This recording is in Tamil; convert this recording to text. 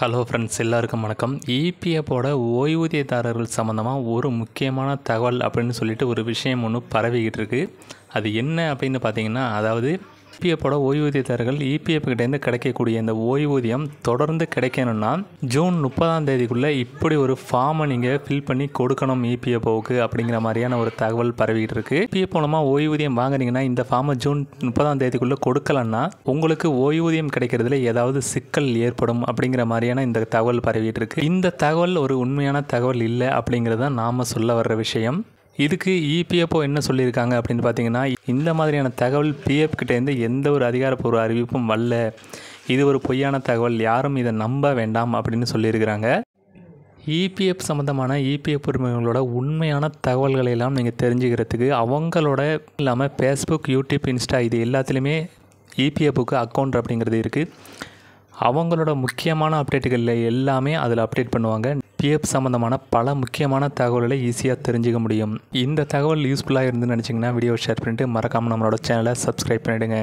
ஹலோ ஃப்ரெண்ட்ஸ், எல்லாருக்கும் வணக்கம். இபிஎஃப்போட ஓய்வூதியதாரர்கள் சம்மந்தமாக ஒரு முக்கியமான தகவல் அப்படின்னு சொல்லிட்டு ஒரு விஷயம் ஒன்று பரவிக்கிட்டு இருக்குது. அது என்ன அப்படின்னு பார்த்தீங்கன்னா, அதாவது இபிஎஃப்போட ஓய்வூதியதாரர்கள் இபிஎஃப் கிட்டேருந்து கிடைக்கக்கூடிய இந்த ஓய்வூதியம் தொடர்ந்து கிடைக்கணும்னா ஜூன் 30 இப்படி ஒரு ஃபார்மை நீங்கள் ஃபில் பண்ணி கொடுக்கணும் இபிஎஃப்ஓவுக்கு அப்படிங்கிற மாதிரியான ஒரு தகவல் பரவிக்கிட்டு இருக்குது. இபிஎஃப் மூலமாக ஓய்வூதியம் வாங்குறீங்கன்னா இந்த ஃபார்மை ஜூன் 30 கொடுக்கலன்னா உங்களுக்கு ஓய்வூதியம் கிடைக்கிறதுல ஏதாவது சிக்கல் ஏற்படும் அப்படிங்கிற மாதிரியான இந்த தகவல் பரவிட்டு இருக்கு. இந்த தகவல் ஒரு உண்மையான தகவல் இல்லை அப்படிங்கிறது தான் நாம் சொல்ல வர்ற விஷயம். இதுக்கு இபிஎஃப்ஓ என்ன சொல்லியிருக்காங்க அப்படின்னு பார்த்தீங்கன்னா, இந்த மாதிரியான தகவல் பிஎஃப் கிட்டேருந்து எந்த ஒரு அதிகாரப்பூர்வ அறிவிப்பும் வரல, இது ஒரு பொய்யான தகவல், யாரும் இதை நம்ப வேண்டாம் அப்படின்னு சொல்லியிருக்கிறாங்க. இபிஎஃப் சம்மந்தமான இபிஎஃப் உரிமைகளோட உண்மையான தகவல்களை எல்லாம் நீங்கள் தெரிஞ்சுக்கிறதுக்கு அவங்களோட இல்லாமல் ஃபேஸ்புக், யூடியூப், இன்ஸ்டா இது எல்லாத்துலேயுமே இபிஎஃப்க்கு அக்கௌண்ட் அப்படிங்கிறது இருக்குது. அவங்களோட முக்கியமான அப்டேட்டுகளில் எல்லாமே அதில் அப்டேட் பண்ணுவாங்க. பிஎஃப் சம்மந்தமான பல முக்கியமான தகவல்களை ஈஸியாக தெரிஞ்சுக்க முடியும். இந்த தகவல் யூஸ்ஃபுல்லாக இருந்துன்னு நினச்சிங்கன்னா வீடியோ ஷேர் பண்ணிவிட்டு மறக்காமல் நம்மளோட சேனலை சப்ஸ்கிரைப் பண்ணிவிடுங்க.